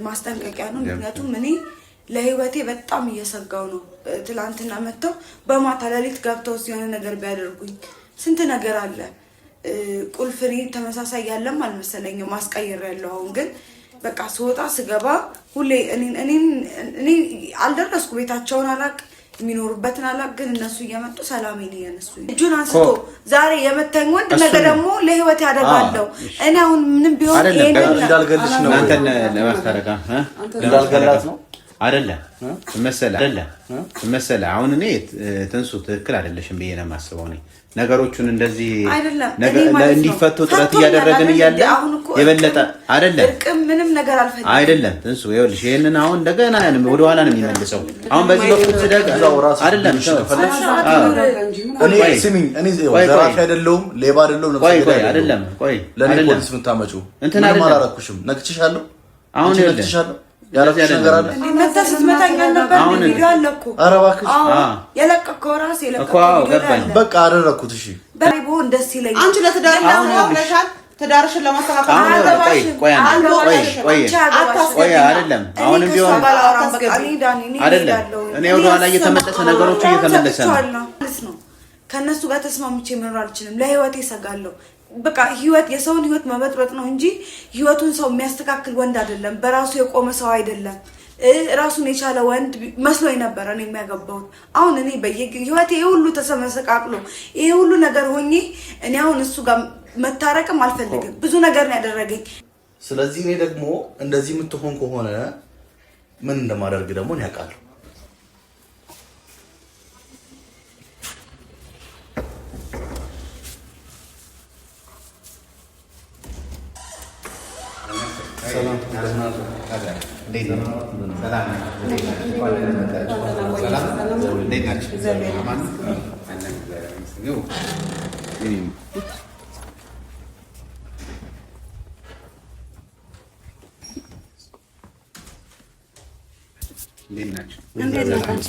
ማስጠንቀቂያ ነው ምክንያቱም እኔ ለህይወቴ በጣም እየሰጋው ነው ትላንትና መተው በማታ ለሊት ገብተው ሲሆነ ነገር ቢያደርጉኝ ስንት ነገር አለ ቁልፍሪ ተመሳሳይ ያለም አልመሰለኝም ማስቀየር ያለው አሁን ግን በቃ ስወጣ ስገባ ሁሌ እኔ አልደረስኩ ቤታቸውን አላቅ የሚኖርበትን አላቅ ግን እነሱ እየመጡ ሰላሜን እያነሱኝ እጁን አንስቶ ዛሬ የመተኝ ወንድ ነገ ደግሞ ለህይወት ያደርጋለው እኔ አሁን ምንም ቢሆን እንዳልገልሽ ነው አንተን ለማስተረጋ እንዳልገላት ነው አይደለም መሰለ አሁን እኔ ተንሱ ትክክል አይደለሽም ብዬ ነው የማስበው እኔ ነገሮቹን እንደዚህ እንዲፈቱ ጥረት ያደረግን ይያለ የበለጠ አይደለም ምንም ነገር አልፈልግም አይደለም ተንሱ ይኸውልሽ ይሄንን አሁን እንደገና ወደ ኋላ ነው የሚመልሰው አሁን በዚህ ወቅት ተደጋው አይደለም እኔ ስሚኝ እኔ ዘራፊ አይደለሁም ሌባ አይደለሁም ቆይ አይደለም ለኔ ፖሊስ ምታመጩ እንትን አላረኩሽም ነክችሻለሁ አሁን ነክችሻለሁ ያረፍ ነገር አለ መተስስ መታኛ ነበር ቪዲዮ አለኩ አረባክሽ የለቀቀው ራስ የለቀቀው በቃ አደረኩት እሺ በሪቦ እንደስ ይለኝ አንቺ ለትዳር ለሻል ትዳርሽን ለማስተካከል ቆይ አይደለም አሁንም ቢሆን አይደለም እኔ ወደ ኋላ እየተመለሰ ነገሮች እየተመለሰ ነው ከነሱ ጋር ተስማምቼ መኖር አልችልም ለህይወቴ ሰጋለሁ በቃ ህይወት የሰውን ህይወት መበጥበጥ ነው እንጂ ህይወቱን ሰው የሚያስተካክል ወንድ አይደለም በራሱ የቆመ ሰው አይደለም ራሱን የቻለ ወንድ መስሎኝ ነበር እኔ የሚያገባው አሁን እኔ በየህይወቴ ሁሉ ተሰመሰቃቅሎ ይሄ ሁሉ ነገር ሆኜ እኔ አሁን እሱ ጋር መታረቅም አልፈልግም ብዙ ነገር ነው ያደረገኝ ስለዚህ እኔ ደግሞ እንደዚህ የምትሆን ከሆነ ምን እንደማደርግ ደግሞ እኔ አውቃለሁ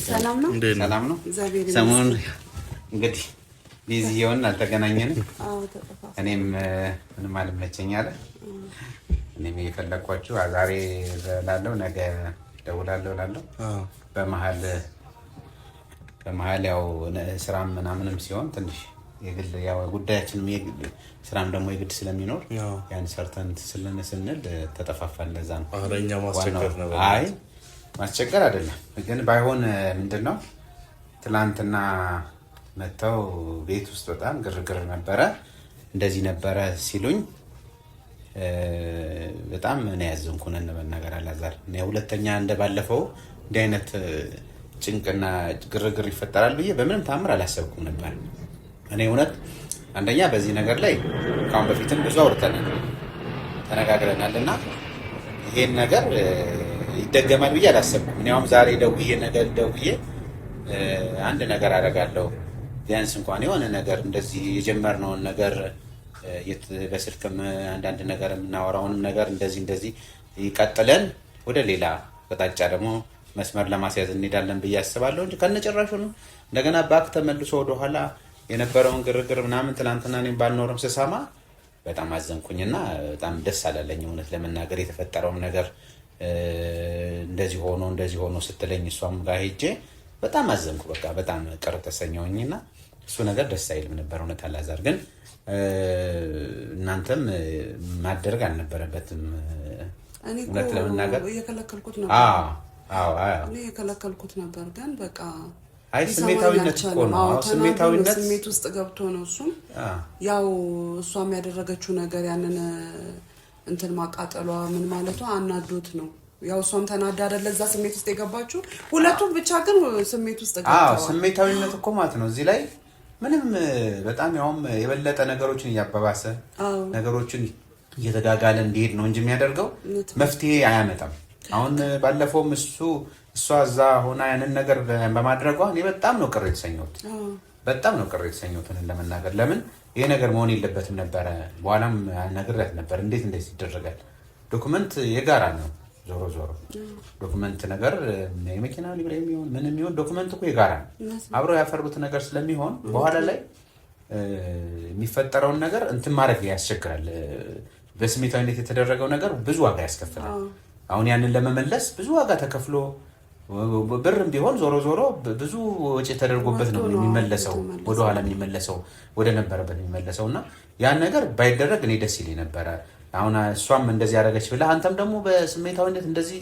ሰላም ሰላም ነው ሰሞኑን እንግዲህ ቢዚ የሆነ አልተገናኘንም እኔም ምንም አልመቸኝ አለ እኔም የፈለኳችሁ ዛሬ ላለው ነገ ደውላለሁ ላለው በመሃል ያው ስራም ምናምንም ሲሆን ትንሽ የግል ያው ጉዳያችንም የግል ስራም ደግሞ የግድ ስለሚኖር ያን ሰርተን ስንል ተጠፋፋን ለዛ ነው አረኛ ማስቸገር ነው አይ ማስቸገር አይደለም ግን ባይሆን ምንድነው ትላንትና መተው ቤት ውስጥ በጣም ግርግር ነበረ እንደዚህ ነበረ ሲሉኝ በጣም ነው ያዘንኩን ነገር አላዛር ነው ሁለተኛ እንደባለፈው እንዲህ አይነት ጭንቅና ግርግር ይፈጠራል ብዬ በምንም ታምር አላሰብኩም ነበር እኔ እውነት አንደኛ በዚህ ነገር ላይ ካሁን በፊትም ብዙ አውርተናል ተነጋግረናልና ይሄን ነገር ይደገማል ብዬ አላሰብኩም እኔ አሁን ዛሬ ደውዬ አንድ ነገር አደርጋለሁ ቢያንስ እንኳን የሆነ ነገር እንደዚህ የጀመርነውን ነገር በስልክም አንዳንድ ነገር የምናወራውንም ነገር እንደዚህ ይቀጥለን ወደ ሌላ አቅጣጫ ደግሞ መስመር ለማስያዝ እንሄዳለን ብዬ አስባለሁ እንጂ ከነጨራሹ ነው እንደገና ባክ ተመልሶ ወደ ኋላ የነበረውን ግርግር ምናምን ትላንትና እኔም ባልኖርም ስሰማ በጣም አዘንኩኝና በጣም ደስ አላለኝ እውነት ለመናገር የተፈጠረው ነገር እንደዚህ ሆኖ ስትለኝ እሷም ጋር ሄጄ በጣም አዘንኩ በቃ በጣም ቅር ተሰኘሁኝና እሱ ነገር ደስ አይልም ነበር እውነት አላዛር ግን እናንተም ማደረግ አልነበረበትም እውነት ለመናገር እየከለከልኩት ነበር እኔ የከለከልኩት ነበር ግን በቃ አይ ስሜታዊነት እኮ ነው ስሜት ውስጥ ገብቶ ነው እሱም ያው እሷም ያደረገችው ነገር ያንን እንትን ማቃጠሏ ምን ማለቷ አናዶት ነው ያው እሷም ተናዳ አይደለ እዛ ስሜት ውስጥ የገባችው ሁለቱም ብቻ ግን ስሜት ውስጥ ገብተዋል ስሜታዊነት እኮ ማለት ነው እዚህ ላይ ምንም በጣም ያውም የበለጠ ነገሮችን ያባባሰ ነገሮችን እየተጋጋለ እንዲሄድ ነው እንጂ የሚያደርገው መፍትሄ አያመጣም አሁን ባለፈውም እሷ እዛ ሆና ያንን ነገር በማድረጓ እኔ በጣም ነው ቅር የተሰኘሁት ለመናገር ለምን ይሄ ነገር መሆን የለበትም ነበር በኋላም ነግሬያት ነበር እንዴት ይደረጋል ዶክመንት የጋራ ነው ዞሮ ዶክመንት ነገር የመኪና ሊብሬ የሚሆን ምን የሚሆን ዶክመንት እኮ የጋራ ነው አብረው ያፈሩት ነገር ስለሚሆን በኋላ ላይ የሚፈጠረውን ነገር እንትን ማድረግ ያስቸግራል በስሜታዊነት የተደረገው ነገር ብዙ ዋጋ ያስከፍላል አሁን ያንን ለመመለስ ብዙ ዋጋ ተከፍሎ ብርም ቢሆን ዞሮ ዞሮ ብዙ ወጪ ተደርጎበት ነው የሚመለሰው፣ ወደኋላ የሚመለሰው ወደ ነበረበት የሚመለሰው እና ያን ነገር ባይደረግ እኔ ደስ ይለኝ ነበረ። አሁን እሷም እንደዚህ ያደረገች ብለህ አንተም ደግሞ በስሜታዊነት እንደዚህ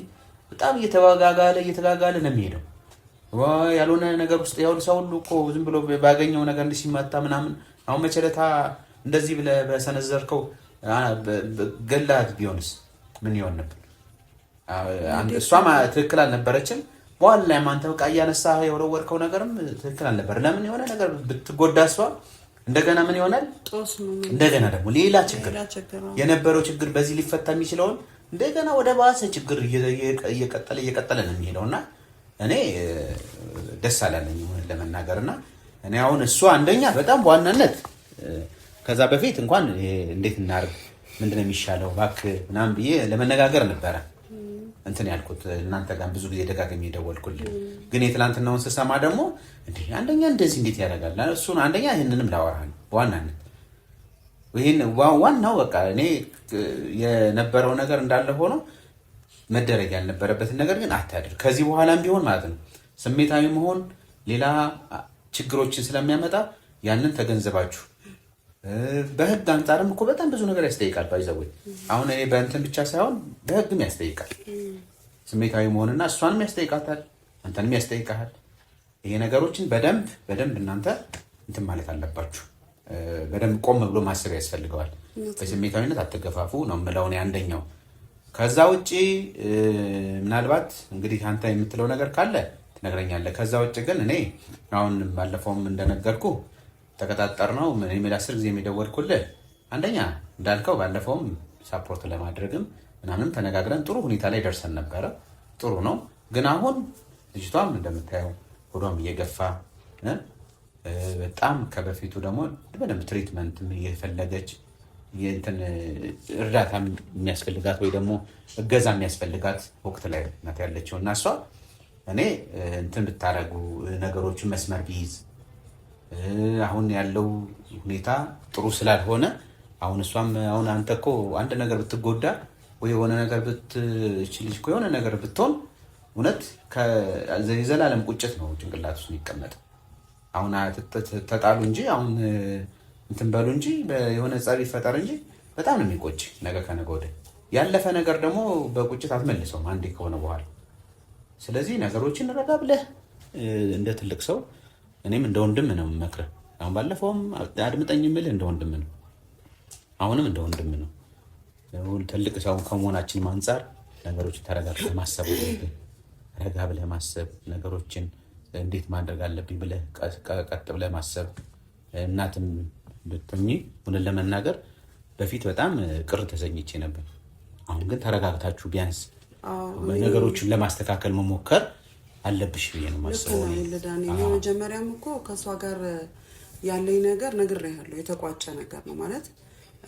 በጣም እየተጋጋለ ነው የሚሄደው። ያልሆነ ነገር ውስጥ ያው ሰው ሁሉ እኮ ዝም ብሎ ባገኘው ነገር ሲመታ ምናምን አሁን መቸለታ እንደዚህ ብለህ በሰነዘርከው ገላት ቢሆንስ ምን ይሆን ነበር? እሷም ትክክል አልነበረችም። በኋላ ላይ አንተ በቃ እያነሳህ የወረወርከው ነገርም ትክክል አልነበር። ለምን የሆነ ነገር ብትጎዳ እሷ እንደገና ምን ይሆናል? እንደገና ደግሞ ሌላ ችግር የነበረው ችግር በዚህ ሊፈታ የሚችለውን እንደገና ወደ ባሰ ችግር እየቀጠለ ነው የሚሄደው እና እኔ ደስ አላለኝ ለመናገርና እኔ አሁን እሷ አንደኛ በጣም በዋናነት ከዛ በፊት እንኳን እንዴት እናርግ ምንድነው የሚሻለው እባክህ ምናምን ብዬ ለመነጋገር ነበረ እንትን ያልኩት እናንተ ጋር ብዙ ጊዜ ደጋግሜ ደወልኩልኝ። ግን የትላንትናውን ስሰማ ደግሞ አንደኛ እንደዚህ እንዴት ያደርጋል እሱን አንደኛ ይሄንንም ላወራህ በዋናነት ይሄን ዋናው በቃ እኔ የነበረው ነገር እንዳለ ሆኖ መደረግ ያልነበረበትን ነገር ግን አታድር ከዚህ በኋላም ቢሆን ማለት ነው። ስሜታዊ መሆን ሌላ ችግሮችን ስለሚያመጣ ያንን ተገንዘባችሁ በህግ አንጻርም እኮ በጣም ብዙ ነገር ያስጠይቃል። ባይዘው አሁን እኔ በእንትን ብቻ ሳይሆን በህግም ያስጠይቃል። ስሜታዊ መሆንና እሷንም ያስጠይቃታል፣ አንተንም ያስጠይቃል። ይሄ ነገሮችን በደንብ እናንተ እንትን ማለት አለባችሁ። በደንብ ቆም ብሎ ማሰብ ያስፈልገዋል። በስሜታዊነት አትገፋፉ ነው የምለው እኔ አንደኛው። ከዛ ውጪ ምናልባት እንግዲህ አንተ የምትለው ነገር ካለ ትነግረኛለህ። ከዛ ውጪ ግን እኔ አሁን ባለፈውም እንደነገርኩ ተቀጣጣር ነው እኔ 10 ጊዜ የሚደወልኩልህ አንደኛ እንዳልከው ባለፈውም ሳፖርት ለማድረግም ምናምን ተነጋግረን ጥሩ ሁኔታ ላይ ደርሰን ነበረ። ጥሩ ነው። ግን አሁን ልጅቷም እንደምታየው ሆዷም እየገፋ በጣም ከበፊቱ ደግሞ በደንብ ትሪትመንት እየፈለገች የእንትን እርዳታ የሚያስፈልጋት ወይ ደግሞ እገዛ የሚያስፈልጋት ወቅት ላይ ናት ያለችው እና እሷ እኔ እንትን ብታረጉ ነገሮችን መስመር ቢይዝ አሁን ያለው ሁኔታ ጥሩ ስላልሆነ አሁን እሷም አሁን አንተ እኮ አንድ ነገር ብትጎዳ ወይ የሆነ ነገር ብትችልሽ እኮ የሆነ ነገር ብትሆን እውነት የዘላለም ቁጭት ነው ጭንቅላት ውስጥ የሚቀመጥ። አሁን ተጣሉ እንጂ አሁን እንትን በሉ እንጂ የሆነ ጸብ ይፈጠር እንጂ በጣም ነው የሚቆጭ ነገ ከነገ ወዲያ። ያለፈ ነገር ደግሞ በቁጭት አትመልሰውም አንዴ ከሆነ በኋላ። ስለዚህ ነገሮችን ረጋ ብለህ እንደ ትልቅ ሰው እኔም እንደ ወንድም ነው የምመክርህ። አሁን ባለፈውም አድምጠኝ የምልህ እንደ ወንድም ነው፣ አሁንም እንደ ወንድም ነው። ትልቅ ሰው ከመሆናችን አንፃር ነገሮችን ተረጋግተህ ማሰብ አለብህ። ረጋ ብለህ ማሰብ ነገሮችን እንዴት ማድረግ አለብኝ ብለህ ቀጥ ብለህ ማሰብ። እናትም ብትኝ ሁሉን ለመናገር በፊት በጣም ቅር ተሰኝቼ ነበር። አሁን ግን ተረጋግታችሁ ቢያንስ ነገሮችን ለማስተካከል መሞከር አለብሽ ብዬ ነው ማስበው። መጀመሪያም እኮ ከሷ ጋር ያለኝ ነገር ነግሬሃለሁ፣ የተቋጨ ነገር ነው ማለት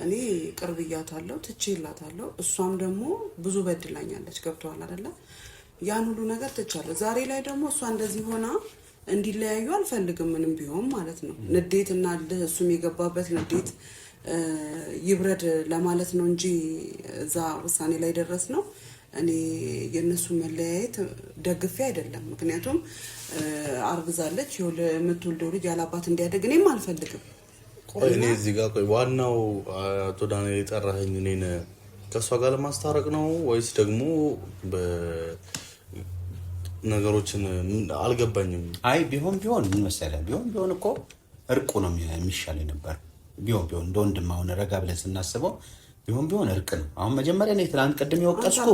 እኔ ቅርብ እያታለሁ ትቼላታለሁ። እሷም ደግሞ ብዙ በድላኛለች። ገብቶሃል አይደለ? ያን ሁሉ ነገር ትቻለሁ። ዛሬ ላይ ደግሞ እሷ እንደዚህ ሆና እንዲለያዩ አልፈልግም ምንም ቢሆን ማለት ነው። ንዴት እና እሱም የገባበት ንዴት ይብረድ ለማለት ነው እንጂ እዛ ውሳኔ ላይ ደረስ ነው። እኔ የነሱ መለያየት ደግፌ አይደለም። ምክንያቱም አርግዛለች፣ የምትወልደው ልጅ ያላባት እንዲያደግ እኔም አልፈልግም። ቆይ እኔ እዚህ ጋር ቆይ ዋናው አቶ ዳንኤል የጠራኸኝ እኔን ከእሷ ጋር ለማስታረቅ ነው ወይስ ደግሞ ነገሮችን አልገባኝም። አይ ቢሆን ምን መሰለህ ቢሆን እኮ እርቁ ነው የሚሻል ነበር። ቢሆን እንደ ወንድም አሁን ረጋ ብለን ስናስበው ቢሆን እርቅ ነው። አሁን መጀመሪያ እኔ ትናንት ቅድም የወቀስኩ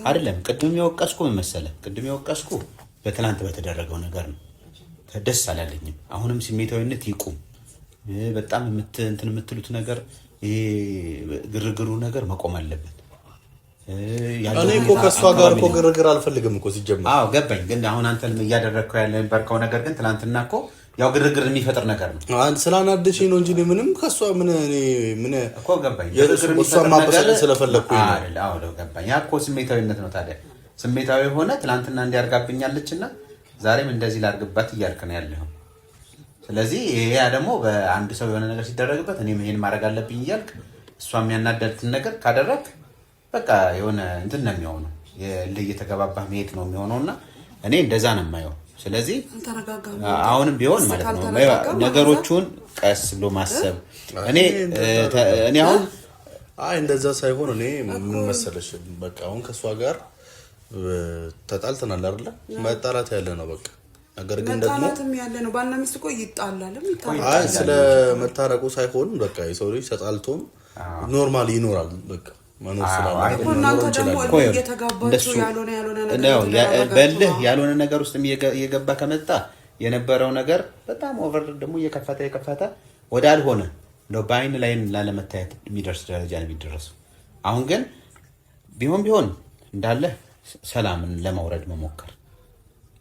አይደለም። ቅድም የወቀስኩ ምን መሰለህ የወቀስኩ በትናንት በተደረገው ነገር ነው። ደስ አላለኝም። አሁንም ስሜታዊነት ይቁም። በጣም እንትን የምትሉት ነገር ይሄ ግርግሩ ነገር መቆም አለበት። እኔ እኮ ከእሷ ጋር እኮ ግርግር አልፈልግም እኮ ሲጀምር። አዎ ገባኝ። ግን አሁን አንተ እያደረግከው ያለበርከው ነገር ግን ትናንትና እኮ ያው ግርግር የሚፈጥር ነገር ነው። ስላናደሽኝ ነው እንጂ ምንም ከእሷ ምን እኮ ገባኝ። እሷ ማበሳጨት ስለፈለግኩኝ ነው። አዎ ገባኝ። ያ እኮ ስሜታዊነት ነው። ታዲያ ስሜታዊ ሆነ ትናንትና እንዲያርጋብኛለችና ዛሬም እንደዚህ ላርግባት እያልክ ነው ያለው። ስለዚህ ይሄ ደግሞ በአንድ ሰው የሆነ ነገር ሲደረግበት እኔም ይሄን ማድረግ አለብኝ እያልክ እሷ የሚያናደድትን ነገር ካደረግ በቃ የሆነ እንትን ነው የሚሆነው። እየተገባባህ መሄድ ነው የሚሆነውና እኔ እንደዛ ነው የማየው። ስለዚህ አሁንም ቢሆን ማለት ነው ነገሮቹን ቀስ ብሎ ማሰብ እኔ አሁን እንደዛ ሳይሆን እኔ ምን መሰለሽ በቃ አሁን ከሷ ጋር ተጣልተናል አይደል? መጣላት ያለ ነው በቃ። ነገር ግን ደግሞ መጣላትም ያለ ነው። ባልና ሚስት እኮ ይጣላልም ስለ መታረቁ ሳይሆን በቃ የሰው ልጅ ተጣልቶም ኖርማል ይኖራል በቃ መኖር በልህ ያልሆነ ነገር ውስጥ እየገባ ከመጣ የነበረው ነገር በጣም ኦቨር ደግሞ እየከፈተ ወደ አልሆነ ነው በአይን ላይ ላለመታየት የሚደርስ ደረጃ ነው የሚደርሰው። አሁን ግን ቢሆን እንዳለ ሰላምን ለማውረድ መሞከር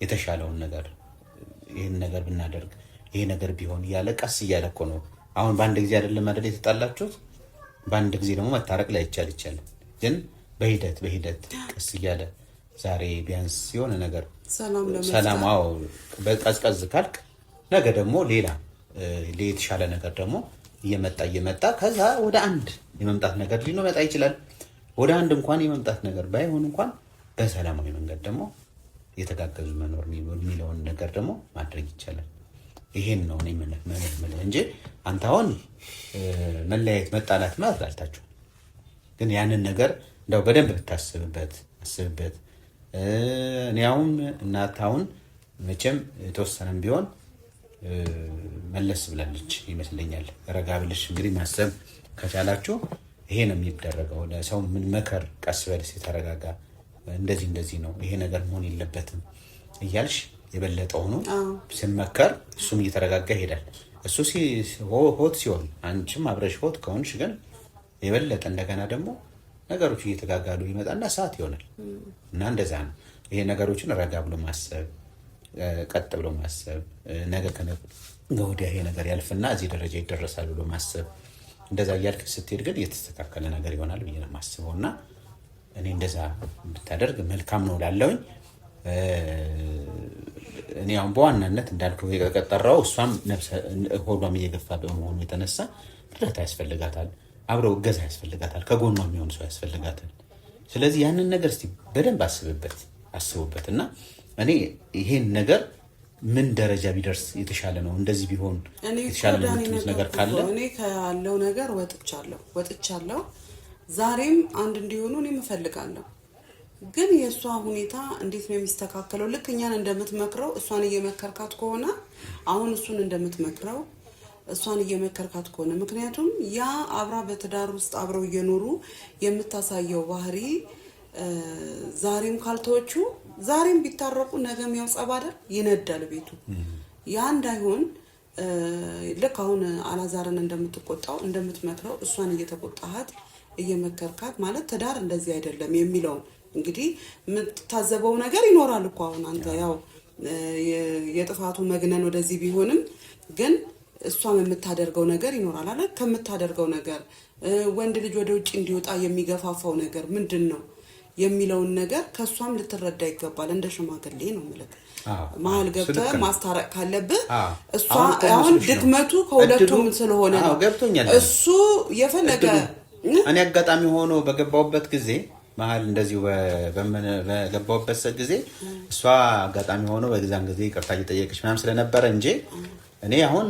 የተሻለውን ነገር ይሄን ነገር ብናደርግ ይሄ ነገር ቢሆን እያለ ቀስ እያለ እኮ ነው። አሁን በአንድ ጊዜ አይደለም አይደል የተጣላችሁት? በአንድ ጊዜ ደግሞ መታረቅ ላይ ይቻላል። ግን በሂደት ቀስ እያለ ዛሬ ቢያንስ የሆነ ነገር ሰላማው በቀዝቀዝ ካልክ ነገ ደግሞ ሌላ የተሻለ ነገር ደግሞ እየመጣ ከዛ ወደ አንድ የመምጣት ነገር ሊመጣ ይችላል። ወደ አንድ እንኳን የመምጣት ነገር ባይሆን እንኳን በሰላማዊ መንገድ ደግሞ የተጋገዙ መኖር የሚለውን ነገር ደግሞ ማድረግ ይቻላል። ይሄን ነው እኔ ማለት እንጂ አንተ አሁን መለያየት መጣላት ማለት አልታችሁ። ግን ያንን ነገር እንደው በደንብ ብታስብበት እኔ አሁን እናት አሁን መቼም የተወሰነም ቢሆን መለስ ብላለች ይመስለኛል። ረጋ ብለሽ እንግዲህ ማሰብ ከቻላችሁ ይሄ ነው የሚደረገው። ለሰው ምን መከር ቀስ በልስ የተረጋጋ እንደዚህ ነው ይሄ ነገር መሆን የለበትም እያልሽ የበለጠው ነው ሲመከር እሱም እየተረጋጋ ይሄዳል። እሱ ሆት ሲሆን አንቺም አብረሽ ሆት ከሆንሽ ግን የበለጠ እንደገና ደግሞ ነገሮች እየተጋጋሉ ይመጣና ሰዓት ይሆናል እና እንደዛ ነው። ይሄ ነገሮችን ረጋ ብሎ ማሰብ ቀጥ ብሎ ማሰብ ነገ ከነገ ወዲያ ይሄ ነገር ያልፍና እዚህ ደረጃ ይደረሳል ብሎ ማሰብ እንደዛ እያልክ ስትሄድ ግን የተስተካከለ ነገር ይሆናል ብዬ ነው የማስበውና እኔ እንደዛ ብታደርግ መልካም ነው ላለውኝ። እኔ አሁን በዋናነት እንዳልከው የቀጠራው እሷም ሆዷም እየገፋ በመሆኑ የተነሳ እርዳታ ያስፈልጋታል፣ አብረው እገዛ ያስፈልጋታል፣ ከጎኗ የሚሆን ሰው ያስፈልጋታል። ስለዚህ ያንን ነገር እስቲ በደንብ አስቡበት እና እኔ ይሄን ነገር ምን ደረጃ ቢደርስ የተሻለ ነው እንደዚህ ቢሆን የተሻለ ነው የምትሉት ነገር ካለ እኔ ካለው ነገር ወጥቻለሁ። ዛሬም አንድ እንዲሆኑ እኔ እፈልጋለሁ። ግን የእሷ ሁኔታ እንዴት ነው የሚስተካከለው? ልክ እኛን እንደምትመክረው እሷን እየመከርካት ከሆነ አሁን እሱን እንደምትመክረው እሷን እየመከርካት ከሆነ ምክንያቱም ያ አብራ በትዳር ውስጥ አብረው እየኖሩ የምታሳየው ባህሪ ዛሬም ካልተወቹ ዛሬም ቢታረቁ ነገም ያው ጸብ አይደል ይነዳል ቤቱ። ያ እንዳይሆን ልክ አሁን አላዛርን እንደምትቆጣው እንደምትመክረው እሷን እየተቆጣሃት እየመከርካት ማለት ትዳር እንደዚህ አይደለም የሚለው እንግዲህ የምታዘበው ነገር ይኖራል እኮ አሁን አንተ ያው የጥፋቱ መግነን ወደዚህ ቢሆንም ግን እሷም የምታደርገው ነገር ይኖራል አይደል? ከምታደርገው ነገር ወንድ ልጅ ወደ ውጪ እንዲወጣ የሚገፋፋው ነገር ምንድነው የሚለውን ነገር ከሷም ልትረዳ ይገባል። እንደ ሽማግሌ ነው ማለት መሀል ገብተህ ማስታረቅ ካለብህ እሷ አሁን ድክመቱ ከሁለቱም ስለሆነ ነው እሱ የፈለገ እኔ አጋጣሚ ሆኖ በገባውበት ጊዜ መሀል እንደዚሁ በገባውበት ጊዜ እሷ አጋጣሚ ሆኖ በዛን ጊዜ ይቅርታ እየጠየቀች ምናምን ስለነበረ እንጂ እኔ አሁን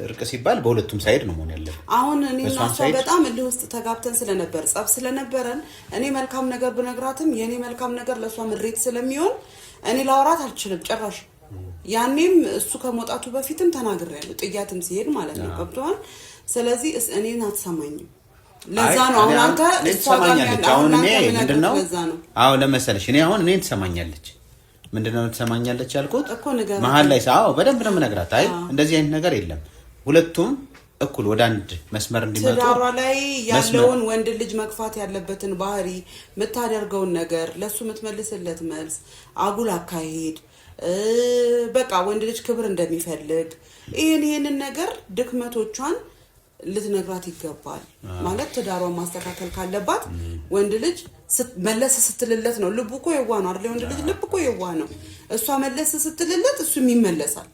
እርቅ ሲባል በሁለቱም ሳይድ ነው ማለት ያለው። አሁን እኔና እሷ በጣም እልህ ውስጥ ተጋብተን ስለነበር ጸብ ስለነበረን እኔ መልካም ነገር ብነግራትም የኔ መልካም ነገር ለሷ ምሬት ስለሚሆን እኔ ላውራት አልችልም ጭራሽ። ያኔም እሱ ከመውጣቱ በፊትም ተናግሬያለሁ ጥያትም ሲሄድ ማለት ነው ገብቷል። ስለዚህ እኔን አትሰማኝም። ለዛ ነው አሁን አንተ ትሰማኛለች። አሁን እኔ ምንድነው አሁን ለመሰለሽ እኔ አሁን እኔን ትሰማኛለች ምንድነው ትሰማኛለች ያልኩት መሀል ላይ በደንብ ነው የምነግራት። አይ እንደዚህ አይነት ነገር የለም ሁለቱም እኩል ወደ አንድ መስመር እንዲመጡ ትዳሯ ላይ ያለውን ወንድ ልጅ መግፋት ያለበትን ባህሪ የምታደርገውን ነገር ለሱ የምትመልስለት መልስ አጉል አካሄድ በቃ ወንድ ልጅ ክብር እንደሚፈልግ ይሄንን ነገር ድክመቶቿን ልትነግራት ይገባል። ማለት ትዳሯን ማስተካከል ካለባት ወንድ ልጅ መለስ ስትልለት ነው ልቡ እኮ የዋህ ነው አይደል? ወንድ ልጅ ልብ እኮ የዋህ ነው። እሷ መለስ ስትልለት እሱም ይመለሳል።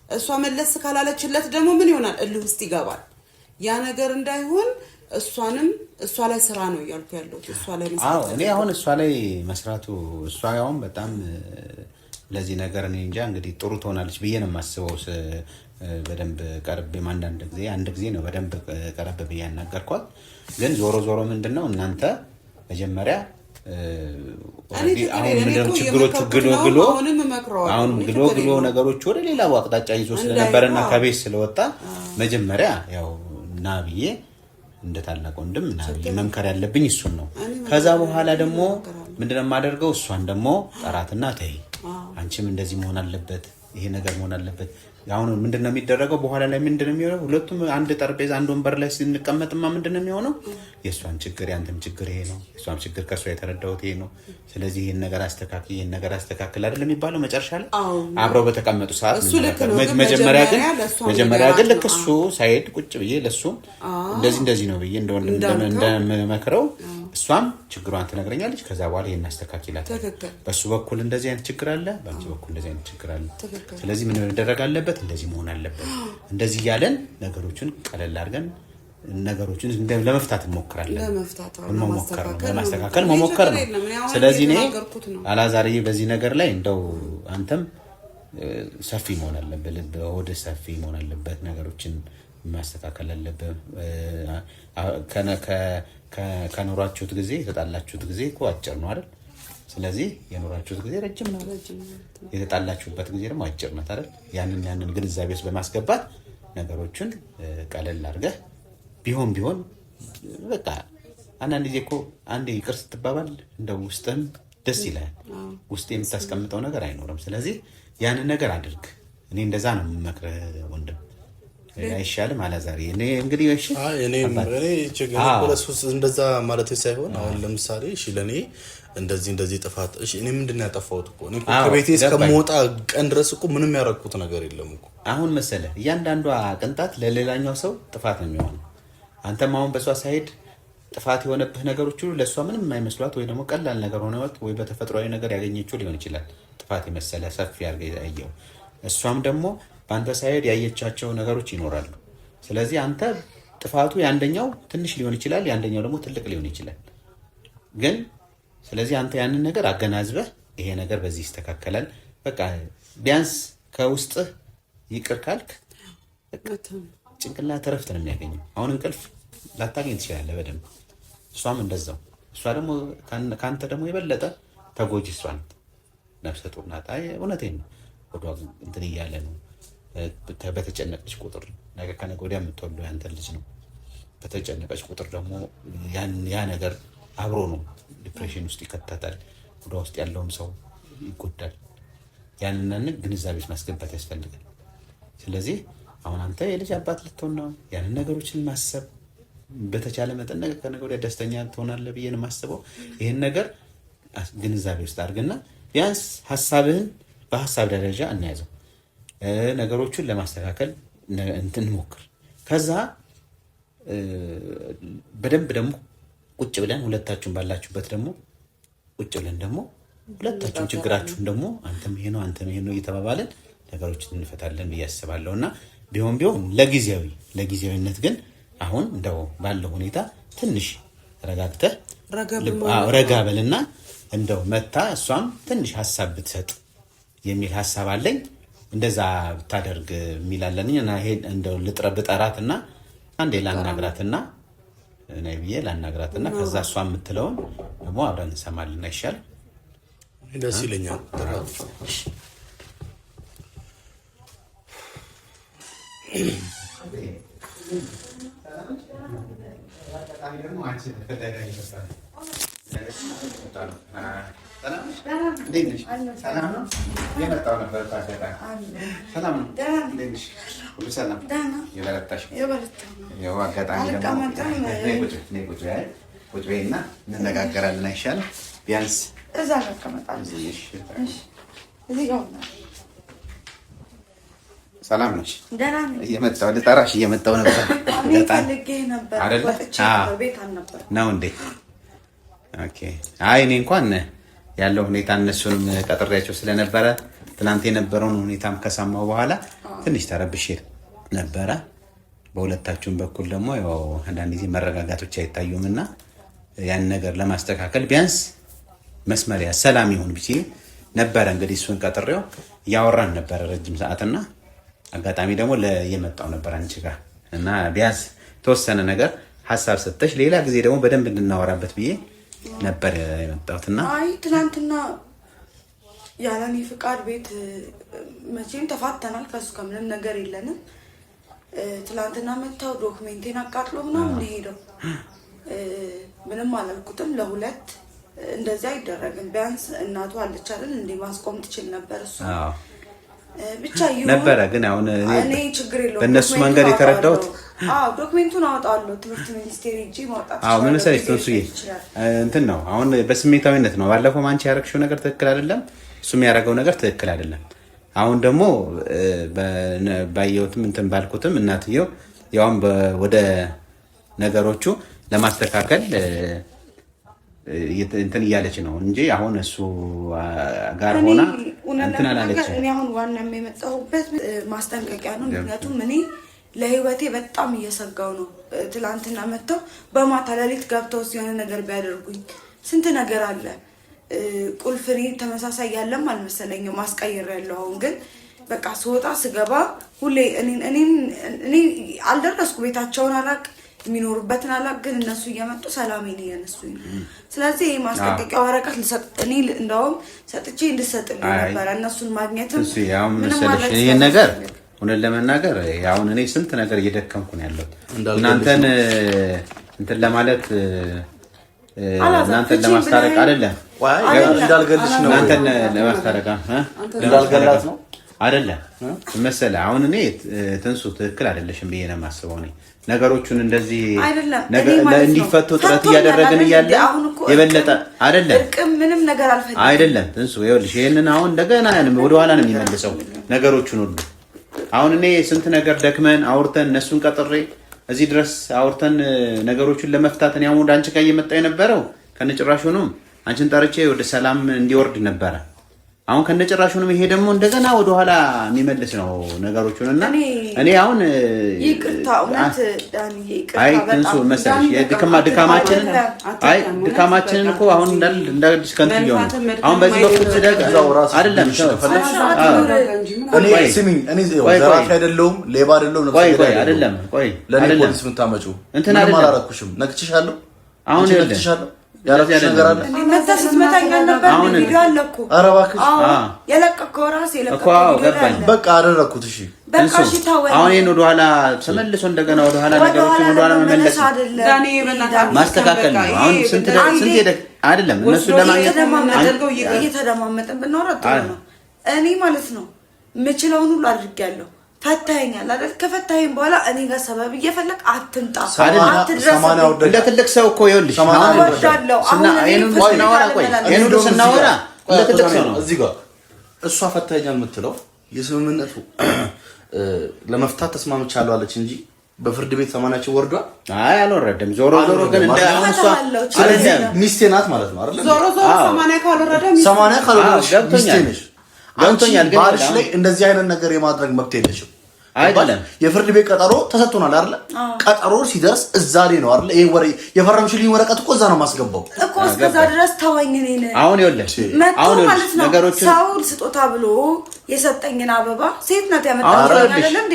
እሷ መለስ ካላለችለት ደግሞ ምን ይሆናል? እልህ ውስጥ ይገባል። ያ ነገር እንዳይሆን እሷንም እሷ ላይ ስራ ነው እያልኩ ያለው እሷ ላይ መስራት። እኔ አሁን እሷ ላይ መስራቱ እሷ ያውም በጣም ለዚህ ነገር እኔ እንጃ እንግዲህ ጥሩ ትሆናለች ብዬ ነው የማስበው። በደንብ ቀርቤ አንድ ጊዜ ነው በደንብ ቀረብ ብዬ ያናገርኳት። ግን ዞሮ ዞሮ ምንድነው እናንተ መጀመሪያ አሁን ችግሮቹ ግሎ ነገሮች ወደ ሌላ አቅጣጫ ይዞ ስለነበረና ከቤት ስለወጣ መጀመሪያ ያው ና ብዬ እንደ ታላቅ ወንድም ና ብዬ መምከር ያለብኝ እሱን ነው። ከዛ በኋላ ደግሞ ምንድነው የማደርገው እሷን ደግሞ ጠራትና ተይ አንቺም እንደዚህ መሆን አለበት ይሄ ነገር መሆን አለበት። አሁን ምንድነው የሚደረገው በኋላ ላይ ምንድነው የሚሆነው? ሁለቱም አንድ ጠረጴዛ አንድ ወንበር ላይ ስንቀመጥማ ምንድነው የሚሆነው? የሷን ችግር ያንተም ችግር ይሄ ነው፣ የሷም ችግር ከሷ የተረዳሁት ይሄ ነው። ስለዚህ ይሄን ነገር አስተካክል አይደል የሚባለው መጨረሻ ላይ አብረው በተቀመጡ ሰዓት መጀመሪያ ግን ልክ እሱ ሳይሄድ ቁጭ ብዬ ለሱ እንደዚህ ነው ብዬ እንደመክረው እሷም ችግሯን ትነግረኛለች። ከዛ በኋላ ይሄን አስተካክላት፣ በሱ በኩል እንደዚህ አይነት ችግር አለ፣ በአንቺ በኩል እንደዚህ አይነት ችግር አለ። ስለዚህ ምን መደረግ አለበት? እንደዚህ መሆን አለበት። እንደዚህ ያለን ነገሮችን ቀለል አድርገን ነገሮችን ለመፍታት እንሞክራለን። ለማስተካከል መሞከር ነው። ስለዚህ እኔ አላዛርዬ በዚህ ነገር ላይ እንደው አንተም ሰፊ መሆን አለበት፣ ወደ ሰፊ መሆን አለበት። ነገሮችን ማስተካከል አለበት። ከኖራችሁት ጊዜ የተጣላችሁት ጊዜ እኮ አጭር ነው አይደል? ስለዚህ የኖራችሁት ጊዜ ረጅም ነው፣ የተጣላችሁበት ጊዜ ደግሞ አጭር ነው አይደል? ያንን ግንዛቤ ውስጥ በማስገባት ነገሮችን ቀለል አድርገህ ቢሆን በቃ አንዳንድ ጊዜ እኮ አንዴ ይቅር ስትባባል እንደው ውስጥህም ደስ ይላል። ውስጥ የምታስቀምጠው ነገር አይኖርም። ስለዚህ ያንን ነገር አድርግ። እኔ እንደዛ ነው የምመክርህ ወንድም። አይሻልም? አላዛሪ እኔ እንግዲህ እንደዛ ማለት ሳይሆን አሁን ለምሳሌ እሺ ለኔ እንደዚህ ጥፋት እሺ እኔ ምንድነው ያጠፋሁት እኮ እኔ ከቤቴ እስከምወጣ ቀን ድረስ እኮ ምንም ያደረኩት ነገር የለም እኮ። አሁን መሰለህ እያንዳንዷ ቅንጣት ለሌላኛው ሰው ጥፋት ነው የሚሆነው። አንተም አሁን በሷ ሳይድ ጥፋት የሆነብህ ነገሮች ሁሉ ለሷ ምንም የማይመስሏት ወይ ደግሞ ቀላል ነገር ሆነ ወይ በተፈጥሯዊ ነገር ያገኘችው ሊሆን ይችላል ጥፋት የመሰለ ሰፊ አድርገህ ያየው። እሷም ደግሞ በአንተ ሳይድ ያየቻቸው ነገሮች ይኖራሉ። ስለዚህ አንተ ጥፋቱ ያንደኛው ትንሽ ሊሆን ይችላል፣ ያንደኛው ደግሞ ትልቅ ሊሆን ይችላል። ግን ስለዚህ አንተ ያንን ነገር አገናዝበህ ይሄ ነገር በዚህ ይስተካከላል በቃ ቢያንስ ከውስጥህ ይቅር ካልክ ጭንቅላት ተረፍት ነው የሚያገኘው። አሁን እንቅልፍ ላታገኝ ትችላለህ በደንብ። እሷም እንደዛው። እሷ ደግሞ ካንተ ደግሞ የበለጠ ተጎጂ እሷ ናት፣ ነፍሰ ጡር ናት። አይ እውነቴን ነው። ወዷ እንትን እያለ ነው። በተጨነቀች ቁጥር ነገ ከነገ ወዲያ የምትወልደው ያንተ ልጅ ነው። በተጨነቀች ቁጥር ደግሞ ያ ነገር አብሮ ነው ዲፕሬሽን ውስጥ ይከታታል። ወዷ ውስጥ ያለውም ሰው ይጎዳል። ያንን ግንዛቤ ውስጥ ማስገባት ያስፈልጋል። ስለዚህ አሁን አንተ የልጅ አባት ልትሆን ነው። ያንን ነገሮችን ማሰብ በተቻለ መጠን ነገ ከነገ ወዲያ ደስተኛ ትሆናለህ ብዬ ነው የማስበው። ይሄን ነገር ግንዛቤ ውስጥ አድርግና ቢያንስ ሐሳብህን በሐሳብ ደረጃ እናያዘው። ነገሮችን ለማስተካከል እንትን ሞክር። ከዛ በደንብ ደግሞ ቁጭ ብለን ሁለታችሁን ባላችሁበት ደግሞ ቁጭ ብለን ደግሞ ሁለታችሁን ችግራችሁን ደግሞ አንተም ይሄ ነው እየተባባለን ነገሮችን እንፈታለን ብዬ አስባለሁና ቢሆን ለጊዜያዊነት ግን አሁን እንደው ባለው ሁኔታ ትንሽ ረጋግተህ ረጋ በልና እንደው መታ እሷም ትንሽ ሐሳብ ብትሰጥ የሚል ሐሳብ አለኝ። እንደዛ ብታደርግ የሚላለኝ እና ይሄ እንደው ልጥረብጠራትና አንዴ ላናግራትና ነብዬ ላናግራትና ከዛ እሷ የምትለውን ደግሞ አብረን እንሰማለን። አይሻልም? ደስ ይለኛል። እንነጋገራለን። አይሻልም? ቢያንስ እዛ ጋር ከመጣለሽ ሰላም ነሽ? ደህና ነኝ። እየመጣሁ ልጠራሽ እየመጣሁ ነበር። ነው እንዴ? ኦኬ። አይ እኔ እንኳን ያለው ሁኔታ እነሱንም ቀጥሬያቸው ስለነበረ ትናንት የነበረውን ሁኔታም ከሰማሁ በኋላ ትንሽ ተረብሼ ነበረ። በሁለታችሁም በኩል ደግሞ ያው አንዳንድ ጊዜ መረጋጋቶች አይታዩምና ያን ነገር ለማስተካከል ቢያንስ መስመሪያ ሰላም ይሁን ብቻ ነበር። እንግዲህ እሱን ቀጥሬው ያወራን ነበር ረጅም ሰዓትና አጋጣሚ ደግሞ ለየመጣው ነበር አንቺ ጋር እና ቢያንስ ተወሰነ ነገር ሐሳብ ሰጥተሽ ሌላ ጊዜ ደግሞ በደንብ እንድናወራበት ብዬ ነበር የመጣሁትና አይ ትናንትና ያለኔ ፍቃድ ቤት መቼም ተፋተናል። ከሱ ከምንም ነገር የለንም። ትናንትና መጣው ዶክመንቴን አቃጥሎ ምናምን ሄደው ምንም አላልኩትም። ለሁለት እንደዚህ አይደረግም። ቢያንስ እናቱ አለች አይደል እንዴ ማስቆም ትችል ነበር እሱ ብቻ ይሁን ነበረ። ግን አሁን እኔ ችግር የለውም በእነሱ መንገድ የተረዳሁት ዶክመንቱን አወጣለሁ ትምህርት ሚኒስቴር ሂጂ ማውጣት ምን መሰለሽ ተንሱዬ እንትን ነው አሁን በስሜታዊነት ነው። ባለፈው አንቺ ያረግሽው ነገር ትክክል አይደለም፣ እሱም ያረገው ነገር ትክክል አይደለም። አሁን ደግሞ ባየሁትም እንትን ባልኩትም እናትየው ያውም ወደ ነገሮቹ ለማስተካከል እንትን እያለች ነው እንጂ አሁን እሱ ጋር ሆና እንትን አላለች። እኔ አሁን ዋናም የመጣሁበት ማስጠንቀቂያ ነው። ምክንያቱም እኔ ለህይወቴ በጣም እየሰጋው ነው። ትላንትና መጥተው በማታ ሌሊት ገብተው የሆነ ነገር ቢያደርጉኝ ስንት ነገር አለ። ቁልፍሪ ተመሳሳይ ያለም አልመሰለኝም ማስቀየር ያለው አሁን ግን በቃ ስወጣ ስገባ ሁሌ እኔ አልደረስኩ ቤታቸውን አላቅ የሚኖሩበትን አላቅ ግን እነሱ እየመጡ ሰላሜን እያነሱኝ ነው። ስለዚህ ማስጠንቀቂያ ወረቀት ልሰጥ እኔ እንደውም ሰጥቼ እንድሰጥልኝ ነበር እነሱን ማግኘትም ምንም ማለት ይሄ ነገር እውነት ለመናገር አሁን እኔ ስንት ነገር እየደከምኩ ነው ያለው እናንተን እንትን ለማለት እናንተን ለማስታረቅ አይደለም እንዳልገልሽ ነው እናንተን ለማስታረቅ እንዳልገላት ነው አይደለም መሰለህ። አሁን እኔ ትንሱ ትክክል አይደለሽም ብዬ ነው የማስበው። እኔ ነገሮቹን እንደዚህ እንዲፈቱ ጥረት እያደረግን እያለ የበለጠ አይደለም ምንም ነገር አልፈልግም አይደለም ትንሱ ይኸውልሽ ይሄንን አሁን እንደገና ወደ ኋላ ነው የሚመልሰው ነገሮቹን ሁሉ። አሁን እኔ ስንት ነገር ደክመን አውርተን እነሱን ቀጥሬ እዚህ ድረስ አውርተን ነገሮችን ለመፍታት እኔ አሁን ወደ አንቺ ጋር እየመጣ የነበረው ከነጭራሹንም አንቺን ጠርቼ ወደ ሰላም እንዲወርድ ነበረ። አሁን ከነጭራሹንም ይሄ ደግሞ እንደገና ወደ ኋላ የሚመልስ ነው ነገሮችን እና እኔ አሁን ይቅርታ እውነት ዳኒ ይቅርታ አይ ትንሱ መሰለሽ ድካማችንን እኮ አሁን እንዳልሽ ከንቱ ይሆን አሁን በዚህ በኩል ስለጋ አይደለም እኔ ስሚኝ እኔ ዘራፊ አይደለሁም ሌባ አይደለሁም አይደለም ቆይ ለኔ ፖሊስ የምታመጪው እንትን አላረኩሽም ነክችሻለሁ አሁን ነክችሻለሁ ያረፍሽ ነገር አለ መተስ መታኛ ነበር ቪዲዮ አለኩ ኧረ እባክሽ የለቀቀው ራስ የለቀቀው በቃ አደረኩት እሺ በቃ እሺ ታወይ አሁን ይሄን ወደ ኋላ ተመልሶ እንደገና ወደ ኋላ ነገሮችን ወደ ኋላ መመለስ ዳኒ በእናትህ ማስተካከል ነው። አሁን ስንት አይደለም እነሱ ለማግኘት እየተደማመጥን ብናወራ ጥሩ ነው። እኔ ማለት ነው የምችለውን ሁሉ አድርጌያለሁ። ፈታኸኛል አይደል? ከፈታኸኝ በኋላ እኔ ጋር ሰበብ እየፈለክ አትምጣ አትድረስ። እንደ ትልቅ ሰው እኮ ይኸውልሽ አወዳለሁ። አሁን ይሄን ስናወራ እንደ ትልቅ ሰው ነው። እዚህ ጋር እሷ ፈታኸኛል የምትለው የስምምነቱ ለመፍታት ተስማምቻለሁ አለች እንጂ በፍርድ ቤት ሰማናቸው ወርዷል። አይ አልወረደም። ዞሮ ግን እንደ አሁን እሷ አይደለም ሚስቴ ናት ማለት ነው አይደል? ዞሮ ሰማንያ ካልወረደ ሚስቴ ነሽ። አንቺ ባልሽ ላይ እንደዚህ አይነት ነገር የማድረግ መብት የለሽም አይደለም። የፍርድ ቤት ቀጠሮ ተሰጥቶናል አይደል? ቀጠሮ ሲደርስ እዛ ላይ ነው አይደል? ይሄ ወሬ የፈረምሽልኝ ወረቀት እኮ እዛ ነው ማስገባው እኮ እስከዛ ድረስ ተወኝ። እኔ አሁን ይኸውልሽ ነገሮችን ሰው ስጦታ ብሎ የሰጠኝን አበባ ሴት ናት ያመጣችው አይደል እንዴ?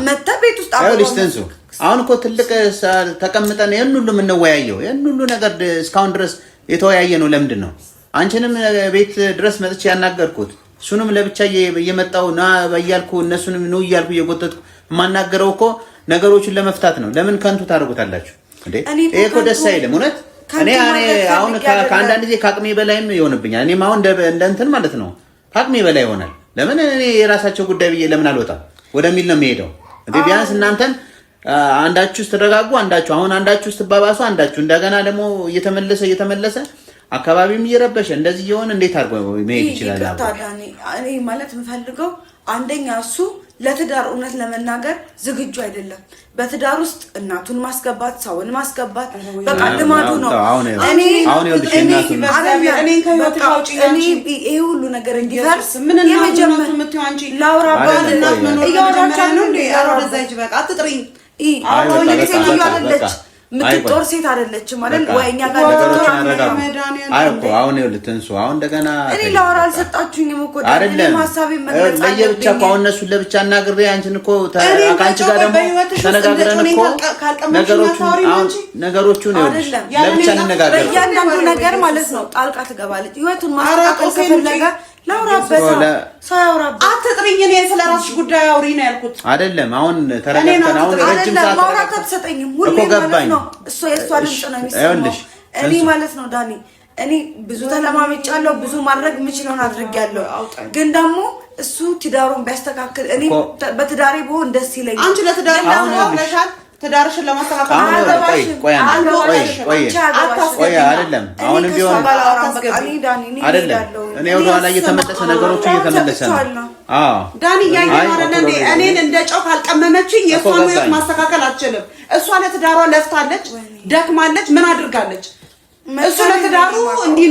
መጣ ቤት ውስጥ ይኸውልሽ ትንሱ አሁን እኮ ትልቅ ተቀምጠን ይሄን ሁሉ የምንወያየው ይሄን ሁሉ ነገር እስካሁን ድረስ የተወያየ ነው። ለምንድን ነው አንቺንም ቤት ድረስ መጥቼ ያናገርኩት? እሱንም ለብቻ እየመጣው ና በያልኩ እነሱንም ነው እያልኩ እየጎተትኩ የማናገረው እኮ ነገሮችን ለመፍታት ነው። ለምን ከንቱ ታደርጉታላችሁ እንዴ? ይሄ እኮ ደስ አይልም እውነት። እኔ አሁን ከአንዳንድ ጊዜ ከአቅሜ በላይም ይሆንብኛል። እኔም አሁን እንደ እንትን ማለት ነው ከአቅሜ በላይ ይሆናል። ለምን እኔ የራሳቸው ጉዳይ ብዬ ለምን አልወጣም ወደሚል ነው የሚሄደው እንዴ? ቢያንስ እናንተን አንዳችሁ ስትረጋጉ አንዳችሁ ስትባባሱ አንዳችሁ እንደገና ደግሞ እየተመለሰ አካባቢም እየረበሸ እንደዚህ የሆነ እንዴት አድርጎ መሄድ ይችላል? እኔ ማለት የምፈልገው አንደኛ እሱ ለትዳር እውነት ለመናገር ዝግጁ አይደለም። በትዳር ውስጥ እናቱን ማስገባት ሰውን ማስገባት በቃ ልማዱ ነው። እኔ ይሄ ሁሉ ነገር እንዲፈርስ አሁን ለሴትዮ አይደለች ምትጦር ሴት አይደለችም ማለት ወይ እኛ ጋር አይ እኮ አሁን ይኸውልህ ትንሱ አሁን እንደገና እኔ ላወራ አልሰጣችሁኝም እኮ አይደለም ሐሳቤን መግለጽ አለብኝ ለየብቻ እኮ አሁን እነሱ ለብቻ እናግሬ አንቺን እኮ ከአንቺ ጋር ደግሞ ተነጋግረን እኮ ነገሮቹን ይኸውልሽ ለብቻ እንነጋገር በእያንዳንዱ ነገር ማለት ነው ጣልቃ ትገባለች ህይወቱን ማስተካከል ከፈለገ ላውራበት ሳያውራበት አትጥሪኝ እኔ ስለራስሽ ጉዳይ አውሪ ነው ያልኩት አይደለም አሁን ተረጋግተን አሁን ረጅም ሰዓት ማውራት አትሰጠኝም ሁሌ ማለት ነው እሱ የእሷ ድምፅ ነው የሚሰማው እኔ ማለት ነው ዳኒ እኔ ብዙ ተለማምጫለሁ ብዙ ማድረግ የምችለውን አድርጌያለሁ ግን ደግሞ እሱ ትዳሩን ቢያስተካክል እኔ በትዳሬ ብሆን ደስ ይለኛል አንቺ ለትዳር አውለሻል ትዳርሽን ለማስተካከል ቆይ አይደለም አሁንም ቢሆን አይደለም እኔ ወደ ኋላ እየተመለሰ ነገሮች እየተመለሰ ነው ዳኒ ያየው አይደል እንዴ እኔን እንደጨው ካልቀመመችኝ የሷን ህይወት ማስተካከል አትችልም እሷ ለትዳሯ ለፍታለች ደክማለች ምን አድርጋለች እሱ ለትዳሩ እንዲህ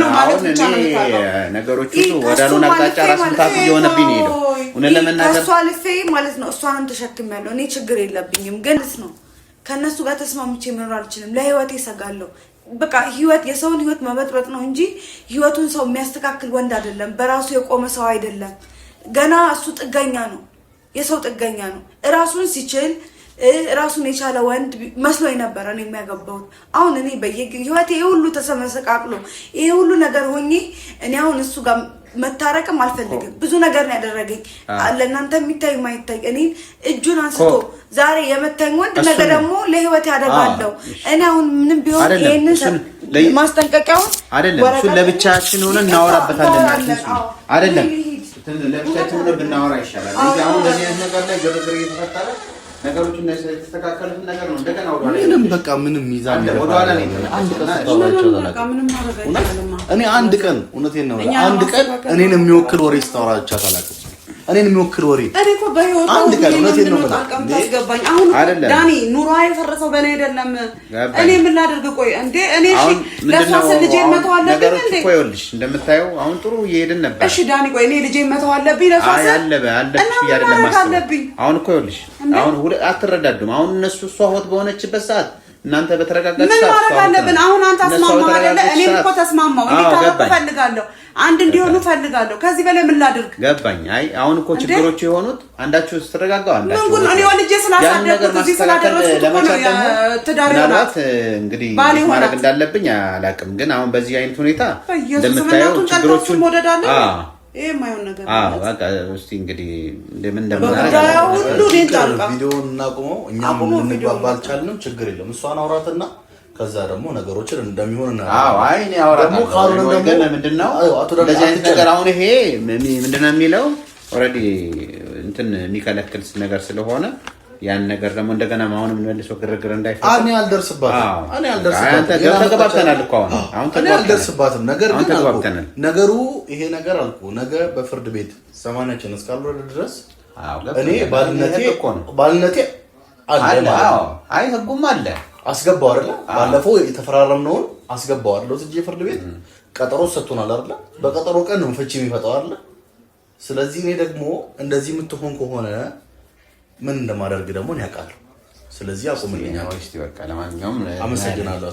ነው ማለት ብቻ ነው የሚታየው ነገሮች ሁሉ ወዳሉን አቅጣጫ ራስን ታፍ እየሆነብኝ ነው እውነት ለመናገር እሷ ልፌ ማለት ነው እሷንም ተሸክሜያለሁ እኔ ችግር የለብኝም ግን ነው ከነሱ ጋር ተስማምቼ መኖር አልችልም ለህይወቴ ሰጋለሁ በቃ ህይወት የሰውን ህይወት መበጥበጥ ነው እንጂ ህይወቱን ሰው የሚያስተካክል ወንድ አይደለም በራሱ የቆመ ሰው አይደለም ገና እሱ ጥገኛ ነው የሰው ጥገኛ ነው ራሱን ሲችል ራሱን የቻለ ወንድ መስሎኝ ነበር እኔ የሚያገባው አሁን እኔ በየህይወቴ ሁሉ ተሰመሰቃቅሎ ይሄ ሁሉ ነገር ሆኜ እኔ አሁን እሱ ጋር መታረቅም አልፈልግም ብዙ ነገር ነው ያደረገኝ ለእናንተ የሚታይ ማይታይ እኔ እጁን አንስቶ ዛሬ የመታኝ ወንድ ነገ ደግሞ ለህይወቴ ያደርጋለሁ እኔ አሁን ምንም ቢሆን ይሄንን ማስጠንቀቂያውን አይደለም እሱ ለብቻችን ሆነን እናወራበታለን አይደለም ለብቻችን ሆነን ብናወራ ይሻላል እንጂ አሁን ለዚህ ነገር ላይ ግርግር እየተፈጠረ ነገሮች እነዚህ ተስተካከሉት ነገር ነው እንደገና ወደ ምንም በቃ ምንም ሚዛን ወደ ኋላ ነው እኔ አንድ ቀን እውነቴን ነው አንድ ቀን እኔን የሚወክል ወሬ ስታወራቻ ታላቅ እኔን የሚወክል ወሬ እኔ እኮ በህይወት አንድ ቀን እውነቴን ነው ታስገባኝ አሁን ዳኒ ኑሮ የፈረሰው በእኔ አይደለም እኔ ምን ላድርግ ቆይ እንዴ እኔ እሺ ለፋስ ልጄ መተው አለብኝ እንዴ ቆይ ይኸውልሽ እንደምታየው አሁን ጥሩ እየሄድን ነበር እሺ ዳኒ ቆይ እኔ ልጄ መተው አለብኝ ለፋስ አለብሽ ያደለም ማስተካከል አሁን እኮ ይኸውልሽ አሁን አትረዳዱም አሁን እነሱ እሷ ሆት በሆነችበት ሰዓት እናንተ በተረጋጋችሁ ምን ማድረግ አለብን አሁን አንተ አስማማህ አይደለ እኔም እኮ ተስማማው እንዲታረቁ ፈልጋለሁ አንድ እንዲሆኑ ፈልጋለሁ ከዚህ በላይ ምን ላድርግ ገባኝ አይ አሁን እኮ ችግሮች የሆኑት አንዳችሁ ስትረጋጋው አንዳችሁ ምን እኔ ወልጄ ስላሳደግኩት እዚህ ስላደረስኩት እኮ ነው ትዳር ይሆናል እንግዲህ ማድረግ እንዳለብኝ አላውቅም ግን አሁን በዚህ አይነት ሁኔታ እንደምታየው ችግሮቹን ይሄ ማይሆን ነገር በቃ እስቲ እንግዲህ እንደምን እንደምናደርግ ሁሉ ሊንጣጣ ቪዲዮውን እናቆመው እኛም ልንግባባ አልቻልንም ችግር የለም እሷን አውራትና ከዛ ደግሞ ነገሮችን እንደሚሆን እና አይ እኔ አውራታለሁ ደግሞ ግን ምንድነው እንደዚህ አይነት ነገር አሁን ይሄ ምንድነው የሚለው ኦሬዲ እንትን የሚከለክል ነገር ስለሆነ ያን ነገር ደግሞ እንደገና ማውንም መልሶ ግርግር እንዳይፈጠር እኔ አልደርስባትም ተገባብተናል እኮ አሁን አልደርስባትም ነገር ግን ነገሩ ይሄ ነገር አልኩ ነገ በፍርድ ቤት ሰማንያችን እስካልወረደ ድረስ እኔ ባልነቴ አለ አይ ህጉም አለ አስገባው አይደል ባለፈው የተፈራረምነውን አስገባው አይደል እዚህ ፍርድ ቤት ቀጠሮ ሰጥቶናል አይደል በቀጠሮ ቀን ነው ፍቺ የሚፈታው አይደል ስለዚህ እኔ ደግሞ እንደዚህ የምትሆን ከሆነ ምን እንደማደርግ ደግሞ ያውቃሉ ስለዚህ አቁምልኝ ነው እስቲ በቃ ለማንኛውም አመሰግናለሁ